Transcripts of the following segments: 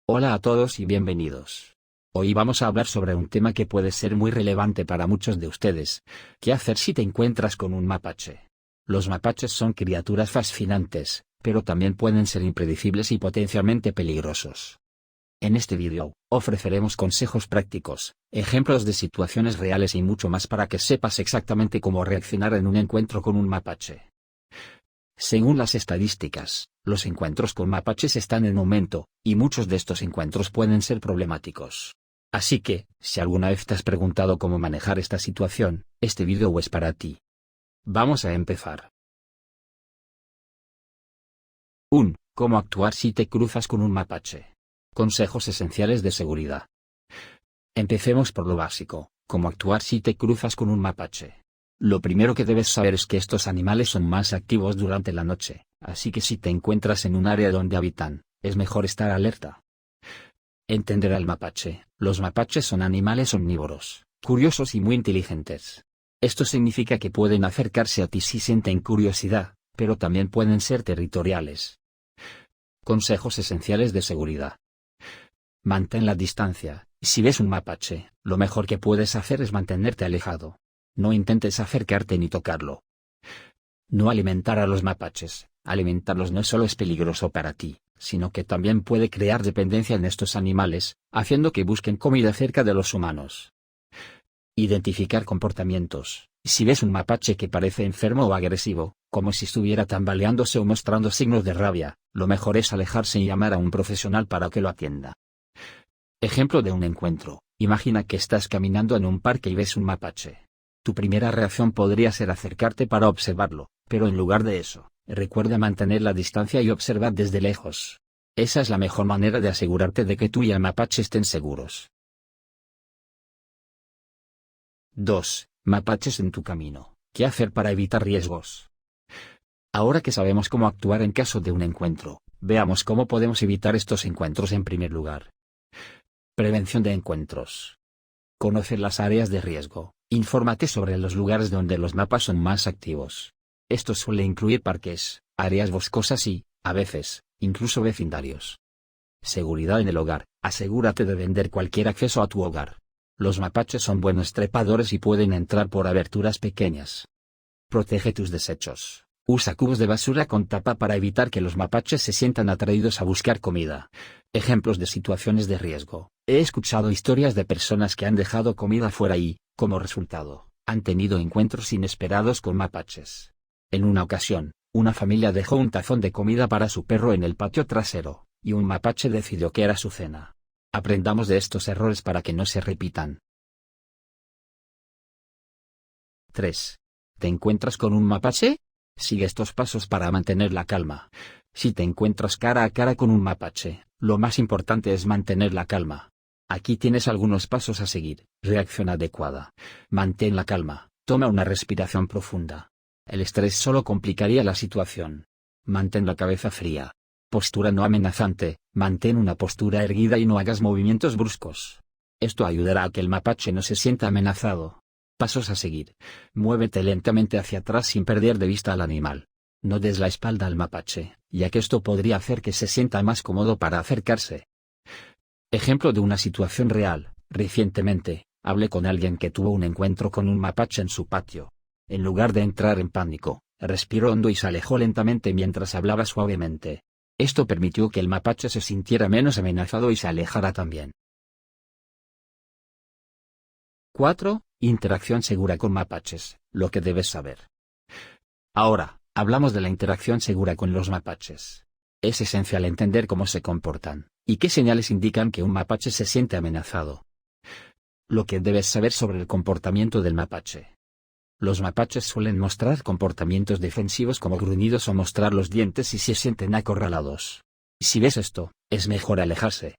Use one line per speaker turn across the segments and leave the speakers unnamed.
Hola a todos y bienvenidos. Hoy vamos a hablar sobre un tema que puede ser muy relevante para muchos de ustedes. ¿Qué hacer si te encuentras con un mapache? Los mapaches son criaturas fascinantes, pero también pueden ser impredecibles y potencialmente peligrosos. En este vídeo, ofreceremos consejos prácticos, ejemplos de situaciones reales y mucho más para que sepas exactamente cómo reaccionar en un encuentro con un mapache. Según las estadísticas, los encuentros con mapaches están en aumento, y muchos de estos encuentros pueden ser problemáticos. Así que, si alguna vez te has preguntado cómo manejar esta situación, este vídeo es para ti. Vamos a empezar. 1. ¿Cómo actuar si te cruzas con un mapache? Consejos esenciales de seguridad. Empecemos por lo básico, ¿cómo actuar si te cruzas con un mapache? Lo primero que debes saber es que estos animales son más activos durante la noche, así que si te encuentras en un área donde habitan, es mejor estar alerta. Entender al mapache. Los mapaches son animales omnívoros, curiosos y muy inteligentes. Esto significa que pueden acercarse a ti si sienten curiosidad, pero también pueden ser territoriales. Consejos esenciales de seguridad. Mantén la distancia. Si ves un mapache, lo mejor que puedes hacer es mantenerte alejado. No intentes acercarte ni tocarlo. No alimentar a los mapaches. Alimentarlos no solo es peligroso para ti, sino que también puede crear dependencia en estos animales, haciendo que busquen comida cerca de los humanos. Identificar comportamientos. Si ves un mapache que parece enfermo o agresivo, como si estuviera tambaleándose o mostrando signos de rabia, lo mejor es alejarse y llamar a un profesional para que lo atienda. Ejemplo de un encuentro. Imagina que estás caminando en un parque y ves un mapache. Tu primera reacción podría ser acercarte para observarlo, pero en lugar de eso, recuerda mantener la distancia y observar desde lejos. Esa es la mejor manera de asegurarte de que tú y el mapache estén seguros. 2. Mapaches en tu camino. ¿Qué hacer para evitar riesgos? Ahora que sabemos cómo actuar en caso de un encuentro, veamos cómo podemos evitar estos encuentros en primer lugar. Prevención de encuentros. Conocer las áreas de riesgo. Infórmate sobre los lugares donde los mapas son más activos. Esto suele incluir parques, áreas boscosas y, a veces, incluso vecindarios. Seguridad en el hogar. Asegúrate de vender cualquier acceso a tu hogar. Los mapaches son buenos trepadores y pueden entrar por aberturas pequeñas. Protege tus desechos. Usa cubos de basura con tapa para evitar que los mapaches se sientan atraídos a buscar comida. Ejemplos de situaciones de riesgo. He escuchado historias de personas que han dejado comida fuera y, como resultado, han tenido encuentros inesperados con mapaches. En una ocasión, una familia dejó un tazón de comida para su perro en el patio trasero, y un mapache decidió que era su cena. Aprendamos de estos errores para que no se repitan. 3. ¿Te encuentras con un mapache? Sigue estos pasos para mantener la calma. Si te encuentras cara a cara con un mapache, lo más importante es mantener la calma. Aquí tienes algunos pasos a seguir. Reacción adecuada. Mantén la calma. Toma una respiración profunda. El estrés solo complicaría la situación. Mantén la cabeza fría. Postura no amenazante. Mantén una postura erguida y no hagas movimientos bruscos. Esto ayudará a que el mapache no se sienta amenazado. Pasos a seguir. Muévete lentamente hacia atrás sin perder de vista al animal. No des la espalda al mapache, ya que esto podría hacer que se sienta más cómodo para acercarse. Ejemplo de una situación real. Recientemente, hablé con alguien que tuvo un encuentro con un mapache en su patio. En lugar de entrar en pánico, respiró hondo y se alejó lentamente mientras hablaba suavemente. Esto permitió que el mapache se sintiera menos amenazado y se alejara también. 4. Interacción segura con mapaches. Lo que debes saber. Ahora, hablamos de la interacción segura con los mapaches. Es esencial entender cómo se comportan, y qué señales indican que un mapache se siente amenazado. Lo que debes saber sobre el comportamiento del mapache. Los mapaches suelen mostrar comportamientos defensivos como gruñidos o mostrar los dientes si se sienten acorralados. Si ves esto, es mejor alejarse.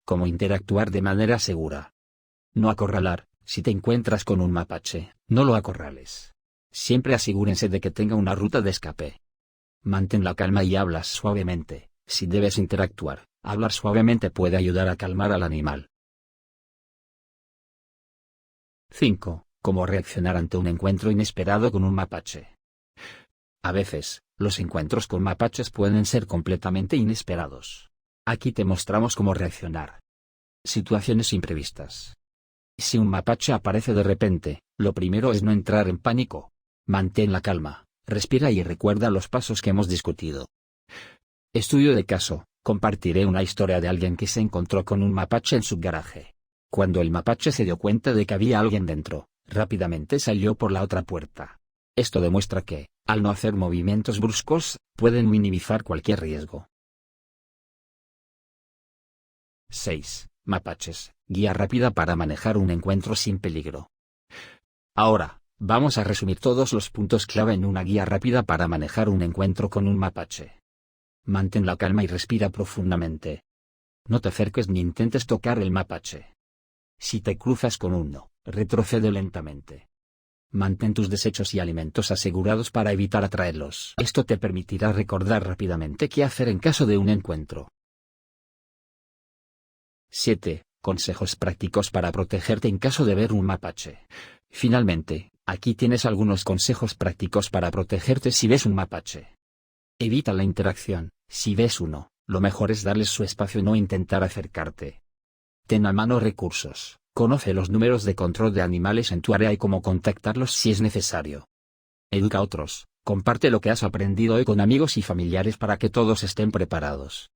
Cómo interactuar de manera segura. No acorralar. Si te encuentras con un mapache, no lo acorrales. Siempre asegúrense de que tenga una ruta de escape. Mantén la calma y hablas suavemente. Si debes interactuar, hablar suavemente puede ayudar a calmar al animal. 5. ¿Cómo reaccionar ante un encuentro inesperado con un mapache? A veces, los encuentros con mapaches pueden ser completamente inesperados. Aquí te mostramos cómo reaccionar. Situaciones imprevistas. Si un mapache aparece de repente, lo primero es no entrar en pánico. Mantén la calma, respira y recuerda los pasos que hemos discutido. Estudio de caso. Compartiré una historia de alguien que se encontró con un mapache en su garaje. Cuando el mapache se dio cuenta de que había alguien dentro, rápidamente salió por la otra puerta. Esto demuestra que, al no hacer movimientos bruscos, pueden minimizar cualquier riesgo. 6. Mapaches, guía rápida para manejar un encuentro sin peligro. Ahora, vamos a resumir todos los puntos clave en una guía rápida para manejar un encuentro con un mapache. Mantén la calma y respira profundamente. No te acerques ni intentes tocar el mapache. Si te cruzas con uno, retrocede lentamente. Mantén tus desechos y alimentos asegurados para evitar atraerlos. Esto te permitirá recordar rápidamente qué hacer en caso de un encuentro. 7. Consejos prácticos para protegerte en caso de ver un mapache. Finalmente, aquí tienes algunos consejos prácticos para protegerte si ves un mapache. Evita la interacción. Si ves uno, lo mejor es darles su espacio y no intentar acercarte. Ten a mano recursos. Conoce los números de control de animales en tu área y cómo contactarlos si es necesario. Educa a otros. Comparte lo que has aprendido hoy con amigos y familiares para que todos estén preparados.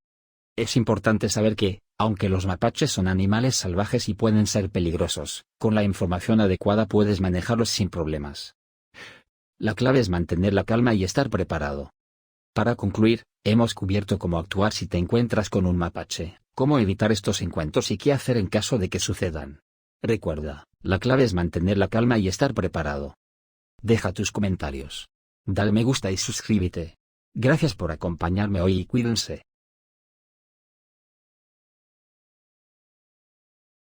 Es importante saber que, aunque los mapaches son animales salvajes y pueden ser peligrosos, con la información adecuada puedes manejarlos sin problemas. La clave es mantener la calma y estar preparado. Para concluir, hemos cubierto cómo actuar si te encuentras con un mapache, cómo evitar estos encuentros y qué hacer en caso de que sucedan. Recuerda, la clave es mantener la calma y estar preparado. Deja tus comentarios. Dale me gusta y suscríbete. Gracias por acompañarme hoy y cuídense.